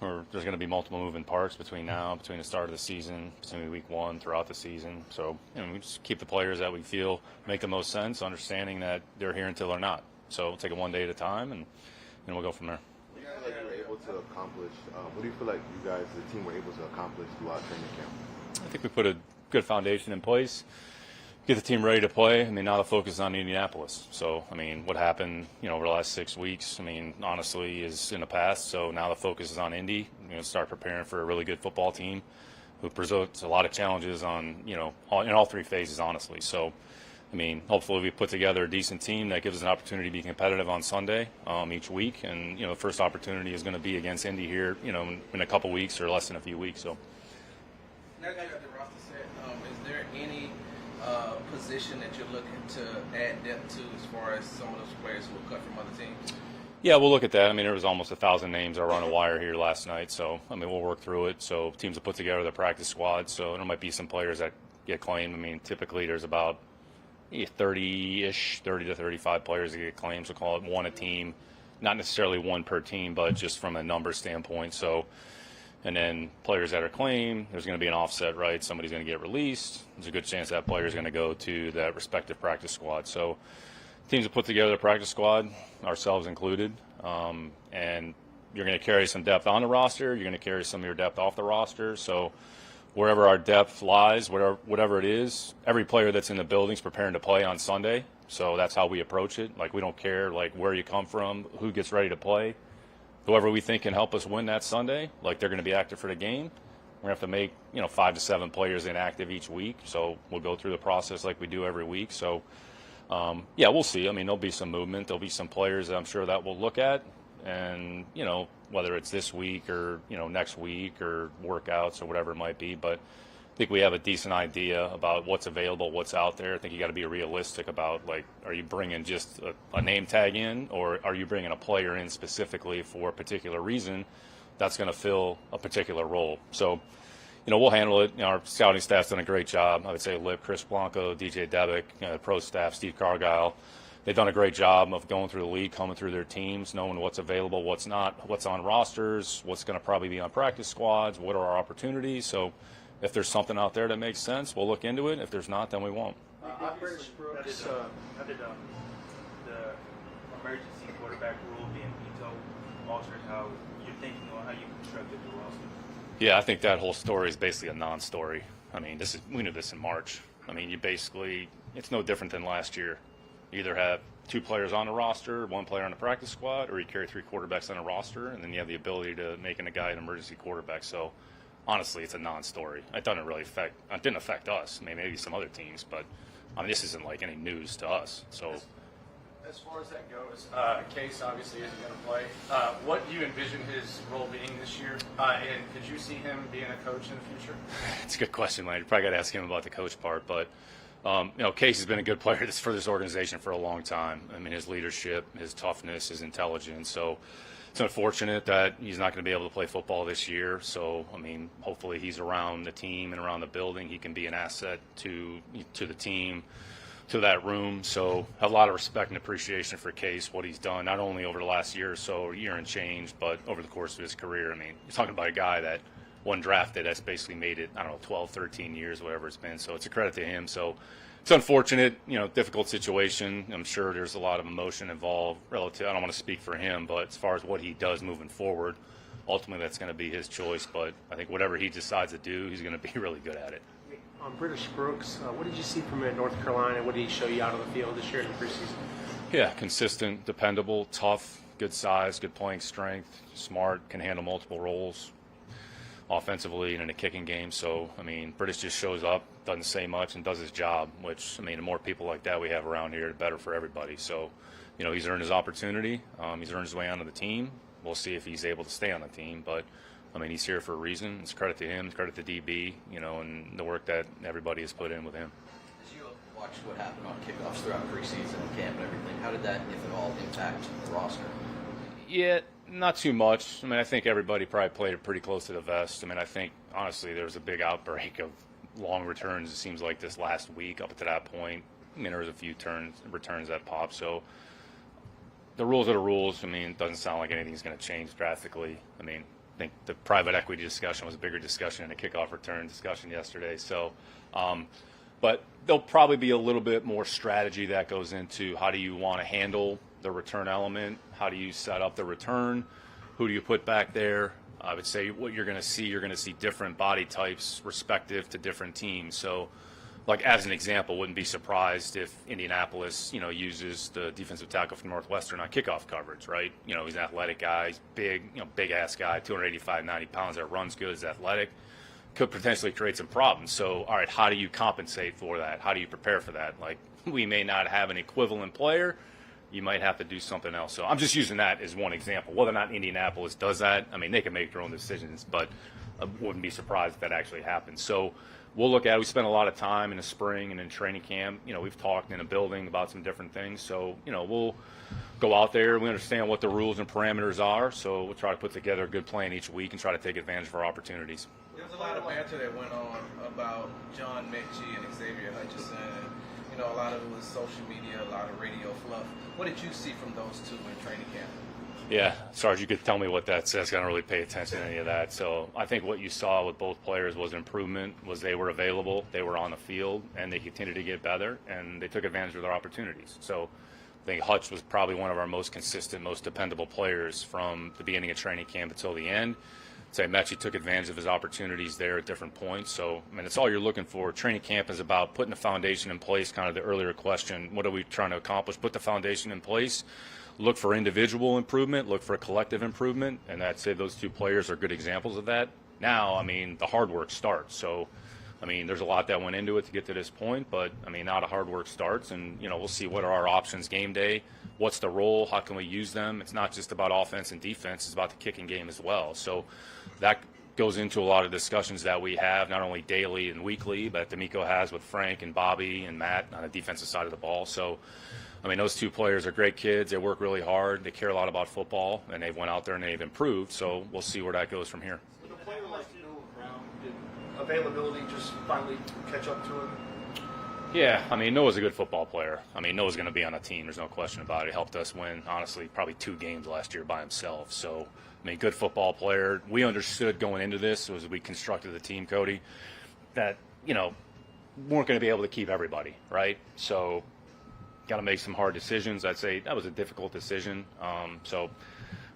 there's going to be multiple moving parts between the start of the season, between week one, throughout the season. So we just keep the players that we feel make the most sense, understanding that they're here until they're not. So we'll take it one day at a time, and we'll go from there. What do you feel like you were able to accomplish? What do you feel like you guys, the team, were able to accomplish throughout training camp? I think we put a good foundation in place. Get the team ready to play. Now the focus is on Indianapolis. So, what happened, over the last 6 weeks, honestly, is in the past. So now the focus is on Indy. Start preparing for a really good football team who presents a lot of challenges on, in all three phases, honestly. So, hopefully we put together a decent team that gives us an opportunity to be competitive on Sunday each week. And, the first opportunity is going to be against Indy here, in a couple weeks or less than a few weeks. So. Now that you got the roster set, is there any position that you're looking to add depth to as far as some of those players who were cut from other teams? Yeah, we'll look at that. There was almost 1,000 names that were on a wire here last night. So, we'll work through it. So teams will put together their practice squad. So there might be some players that get claimed. Typically there's about 30-ish, 30 to 35 players that get claimed. So call it one a team, not necessarily one per team, but just from a number standpoint. So, and then players that are claimed, there's going to be an offset, right? Somebody's going to get released. There's a good chance that player is going to go to that respective practice squad. So teams have put together a practice squad, ourselves included, and you're going to carry some depth on the roster. You're going to carry some of your depth off the roster. So wherever our depth lies, whatever it is, every player that's in the building is preparing to play on Sunday. So that's how we approach it. We don't care, where you come from, who gets ready to play. Whoever we think can help us win that Sunday, they're going to be active for the game. We're going to have to make, 5 to 7 players inactive each week. So we'll go through the process like we do every week. So, we'll see. There'll be some movement. There'll be some players that I'm sure that we'll look at. And, whether it's this week or, next week or workouts or whatever it might be. But I think we have a decent idea about what's available, what's out there. I think you got to be realistic about, are you bringing just a name tag in, or are you bringing a player in specifically for a particular reason that's going to fill a particular role? So, we'll handle it. Our scouting staff's done a great job. I would say Lip, Chris Blanco, DJ Debick, pro staff, Steve Cargile. They've done a great job of going through the league, coming through their teams, knowing what's available, what's not, what's on rosters, what's going to probably be on practice squads, what are our opportunities. So if there's something out there that makes sense, we'll look into it. If there's not, then we won't. How did the emergency quarterback rule being vetoed alter how you're thinking or how you constructed the roster? Yeah, I think that whole story is basically a non-story. We knew this in March. It's no different than last year. You either have 2 players on the roster, 1 player on the practice squad, or you carry 3 quarterbacks on a roster, and then you have the ability to make a guy an emergency quarterback. So honestly, it's a non-story. It didn't affect us. Maybe some other teams, but this isn't any news to us. So, as far as that goes, Case obviously isn't going to play. What do you envision his role being this year? And could you see him being a coach in the future? It's a good question, man. You probably got to ask him about the coach part, but Case has been a good player for this organization for a long time. His leadership, his toughness, his intelligence. So it's unfortunate that he's not going to be able to play football this year. So, hopefully he's around the team and around the building. He can be an asset to the team, to that room. So a lot of respect and appreciation for Case, what he's done, not only over the last year or so, year and change, but over the course of his career. You're talking about a guy that wasn't drafted, that's basically made it, 12, 13 years, whatever it's been. So it's a credit to him. So it's unfortunate, difficult situation. I'm sure there's a lot of emotion involved relative. I don't want to speak for him, but as far as what he does moving forward, ultimately that's going to be his choice. But I think whatever he decides to do, he's going to be really good at it. British Brooks, what did you see from him at North Carolina? What did he show you out on the field this year in the preseason? Yeah, consistent, dependable, tough, good size, good playing strength, smart, can handle multiple roles offensively and in a kicking game. So, British just shows up, doesn't say much, and does his job, which, the more people like that we have around here, the better for everybody. So, he's earned his opportunity. He's earned his way onto the team. We'll see if he's able to stay on the team. But, he's here for a reason. It's credit to him, it's credit to DB, and the work that everybody has put in with him. As you watched what happened on kickoffs throughout preseason and camp and everything, how did that, if at all, impact the roster? Yeah, not too much. I think everybody probably played it pretty close to the vest. I think, honestly, there was a big outbreak of long returns, it seems like, this last week up to that point. There was a few returns that popped. So the rules are the rules. It doesn't sound like anything's going to change drastically. think the private equity discussion was a bigger discussion than the kickoff return discussion yesterday. So, but there'll probably be a little bit more strategy that goes into how do you want to handle the return element, how do you set up the return, who do you put back there. I would say what you're going to see different body types respective to different teams. So, like as an example, wouldn't be surprised if Indianapolis, uses the defensive tackle from Northwestern on kickoff coverage, right? He's an athletic guy, he's big, big ass guy, 285, 90 pounds, that runs good, is athletic, could potentially create some problems. So, all right, how do you compensate for that? How do you prepare for that? Like, we may not have an equivalent player. You might have to do something else. So I'm just using that as one example. Whether or not Indianapolis does that, I mean, they can make their own decisions, but I wouldn't be surprised if that actually happens. So we'll look at it. We spent a lot of time in the spring and in training camp. We've talked in a building about some different things. So, we'll go out there. We understand what the rules and parameters are. So we'll try to put together a good plan each week and try to take advantage of our opportunities. There was a lot of banter that went on about John Mechie and Xavier Hutchinson. A lot of it was social media, a lot of radio fluff. What did you see from those two in training camp? Yeah, Sarge, you could tell me what that says. I don't really pay attention to any of that. So I think what you saw with both players was improvement, was they were available, they were on the field, and they continued to get better, and they took advantage of their opportunities. So I think Hutch was probably one of our most consistent, most dependable players from the beginning of training camp until the end. Say Mechie took advantage of his opportunities there at different points. So, it's all you're looking for. Training camp is about putting a foundation in place, kind of the earlier question, what are we trying to accomplish? Put the foundation in place, look for individual improvement, look for a collective improvement, and I'd say those two players are good examples of that. Now, the hard work starts. So, there's a lot that went into it to get to this point, but, now the hard work starts, and, we'll see what are our options game day. What's the role? How can we use them? It's not just about offense and defense. It's about the kicking game as well. So that goes into a lot of discussions that we have, not only daily and weekly, but D'Amico has with Frank and Bobby and Matt on the defensive side of the ball. So, those two players are great kids. They work really hard. They care a lot about football, and they've went out there and they've improved. So we'll see where that goes from here. With a player like Noah Brown, did availability just finally catch up to him? Yeah, Noah's a good football player. Noah's going to be on a team. There's no question about it. He helped us win, honestly, probably 2 games last year by himself. So, good football player. We understood going into this, as we constructed the team, Cody, that, weren't going to be able to keep everybody, right? So, got to make some hard decisions. I'd say that was a difficult decision. So,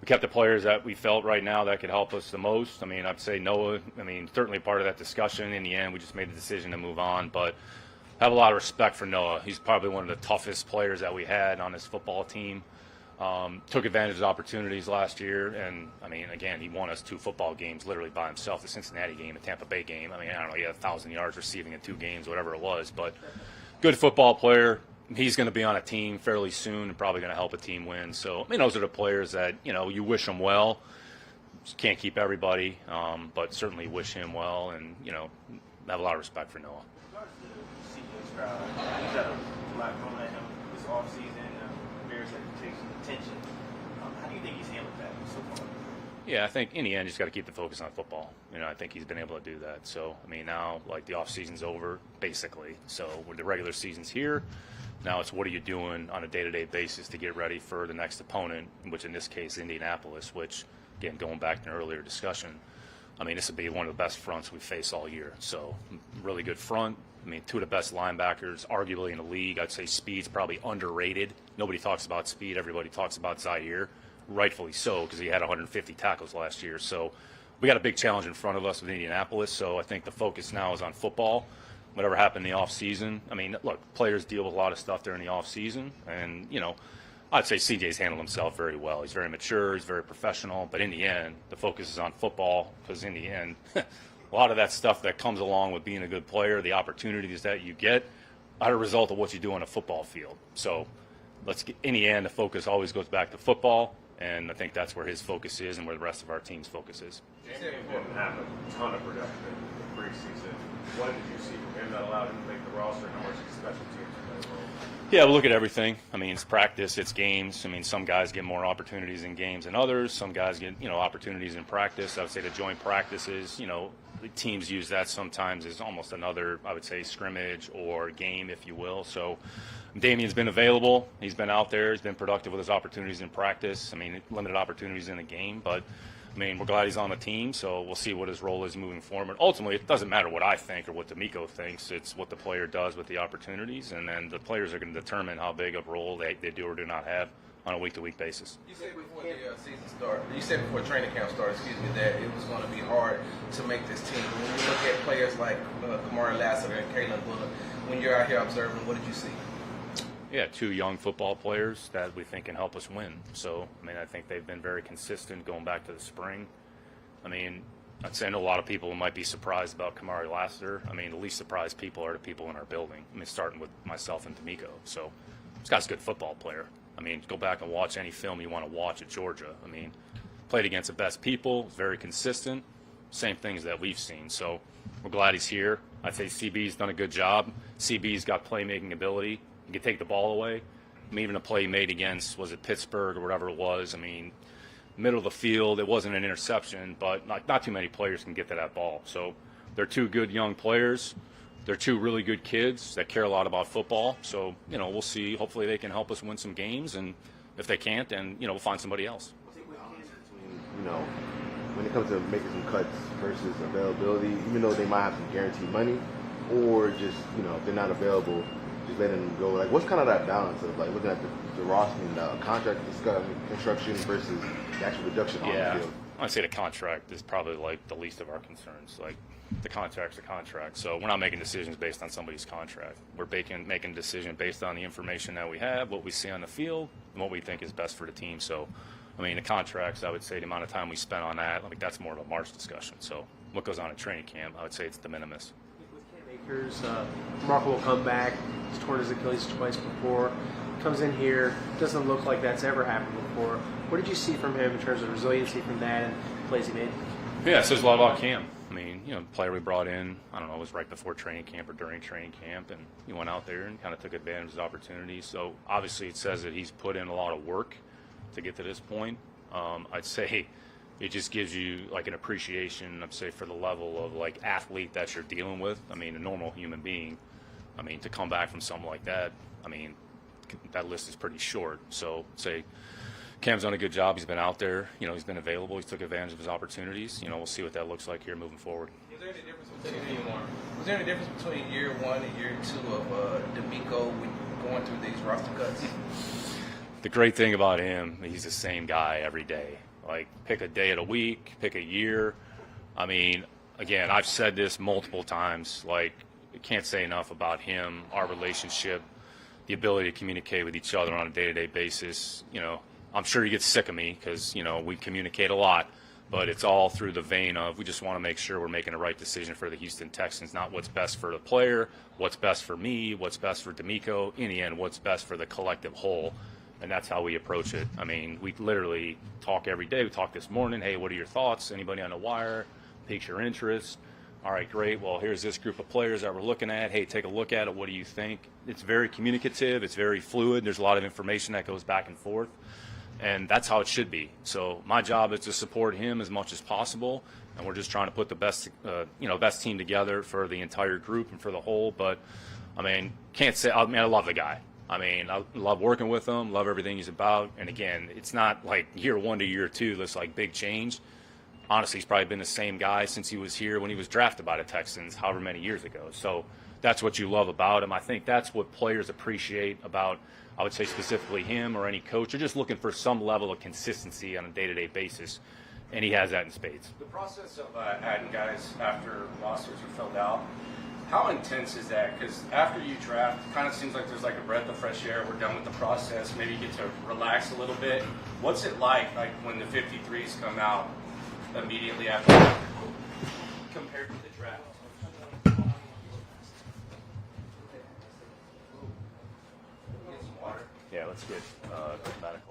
we kept the players that we felt right now that could help us the most. I'd say Noah, certainly part of that discussion. In the end, we just made the decision to move on, but I have a lot of respect for Noah. He's probably one of the toughest players that we had on this football team. Took advantage of opportunities last year, and again, he won us 2 football games literally by himself. The Cincinnati game, the Tampa Bay game. I don't know, he had 1,000 yards receiving in 2 games, whatever it was. But good football player. He's going to be on a team fairly soon and probably going to help a team win. So those are the players that you wish them well. Just can't keep everybody, but certainly wish him well, and have a lot of respect for Noah. Stroud. He's got a lot going at him this offseason. Bears had to take some attention. How do you think he's handled that so far? Yeah, I think in the end, you just got to keep the focus on football. I think he's been able to do that. So, now, the offseason's over, basically. So, with the regular season's here, now it's what are you doing on a day-to-day basis to get ready for the next opponent, which in this case, Indianapolis, which, again, going back to an earlier discussion, this would be one of the best fronts we face all year. So, really good front. 2 of the best linebackers, arguably in the league. I'd say speed's probably underrated. Nobody talks about speed. Everybody talks about Zaire. Rightfully so, because he had 150 tackles last year. So we got a big challenge in front of us with Indianapolis. So I think the focus now is on football. Whatever happened in the offseason. Look, players deal with a lot of stuff during the offseason. And, I'd say CJ's handled himself very well. He's very mature. He's very professional. But in the end, the focus is on football, because in the end, a lot of that stuff that comes along with being a good player, the opportunities that you get, are a result of what you do on a football field. So in the end, the focus always goes back to football, and I think that's where his focus is and where the rest of our team's focus is. Damian didn't have a ton of production in the preseason. What did you see from him that allowed him to make the roster, and how much did special teams play a role? Yeah, we look at everything. It's practice, it's games. Some guys get more opportunities in games than others. Some guys get, opportunities in practice. I would say the joint practices, the teams use that sometimes as almost another, I would say, scrimmage or game, if you will. So Damian's been available. He's been out there. He's been productive with his opportunities in practice. Limited opportunities in the game. But, I mean, we're glad he's on the team, so we'll see what his role is moving forward. Ultimately, it doesn't matter what I think or what D'Amico thinks. It's what the player does with the opportunities, and then the players are going to determine how big of a role they do or do not have on a week-to-week basis. You said before the season started, you said before training camp started, that it was going to be hard to make this team. When you look at players like Kamari Lassiter and Kalen Bullock, when you're out here observing, what did you see? Yeah, 2 young football players that we think can help us win. So, I mean, I think they've been very consistent going back to the spring. I mean, I'd say I know a lot of people might be surprised about Kamari Lassiter. I mean, the least surprised people are the people in our building. I mean, starting with myself and D'Amico. So, this guy's a good football player. I mean, go back and watch any film you want to watch at Georgia. I mean, played against the best people, very consistent, same things that we've seen. So, we're glad he's here. I'd say CB's done a good job. CB's got playmaking ability. He can take the ball away. I mean, even a play he made against, was it Pittsburgh or whatever it was, I mean, middle of the field, it wasn't an interception, but not too many players can get to that ball. So they're 2 good young players. They're 2 really good kids that care a lot about football. So, you know, we'll see. Hopefully they can help us win some games, and if they can't, then, you know, we'll find somebody else. You know, when it comes to making some cuts versus availability, even though they might have some guaranteed money, or just, you know, if they're not available, just letting them go. Like, what's kind of that balance of, like, looking at the roster and the contract construction versus the actual reduction on the field? I'd say the contract is probably, like, the least of our concerns. Like, the contract's a contract. So we're not making decisions based on somebody's contract. We're making a decision based on the information that we have, what we see on the field, and what we think is best for the team. So, I mean, the contracts, I would say the amount of time we spent on that, like, that's more of a March discussion. So what goes on at training camp, I would say it's de minimis. Akers, remarkable comeback. He's torn his Achilles twice before. Comes in here, doesn't look like that's ever happened before. What did you see from him in terms of resiliency from that and plays he made? Yeah, it says a lot about Cam. I mean, you know, the player we brought in, I don't know, it was right before training camp or during training camp, and he went out there and kind of took advantage of his opportunities. So obviously it says that he's put in a lot of work to get to this point. I'd say it just gives you like an appreciation, I'd say, for the level of like athlete that you're dealing with. I mean, a normal human being, I mean, to come back from something like that, I mean, that list is pretty short. So say Cam's done a good job. He's been out there. You know, he's been available. He's took advantage of his opportunities. You know, we'll see what that looks like here moving forward. Was there any difference between year 1 and year 2 of D'Amico when going through these roster cuts? The great thing about him, he's the same guy every day. Like, pick a day of the week, pick a year. I mean, again, I've said this multiple times. Like, I can't say enough about him, our relationship, the ability to communicate with each other on a day-to-day basis. You know, I'm sure he gets sick of me because, you know, we communicate a lot, but it's all through the vein of we just want to make sure we're making the right decision for the Houston Texans, not what's best for the player, what's best for me, what's best for D'Amico, in the end, what's best for the collective whole. And that's how we approach it. I mean, we literally talk every day. We talked this morning. Hey, what are your thoughts? Anybody on the wire piques your interest? All right, great. Well, here's this group of players that we're looking at. Hey, take a look at it. What do you think? It's very communicative. It's very fluid. There's a lot of information that goes back and forth. And that's how it should be. So my job is to support him as much as possible. And we're just trying to put the best, best team together for the entire group and for the whole. But, I mean, can't say – I love the guy. I mean, I love working with him, love everything he's about. And, again, it's not like year 1 to year 2 that's like big change. Honestly, he's probably been the same guy since he was here when he was drafted by the Texans however many years ago. So that's what you love about him. I think that's what players appreciate about, I would say, specifically him or any coach. You're just looking for some level of consistency on a day-to-day basis, and he has that in spades. The process of adding guys after rosters are filled out, how intense is that? Because after you draft, it kind of seems like there's like a breath of fresh air. We're done with the process. Maybe you get to relax a little bit. What's it like when the 53s come out immediately after compared to the draft? Yeah, let's get medical.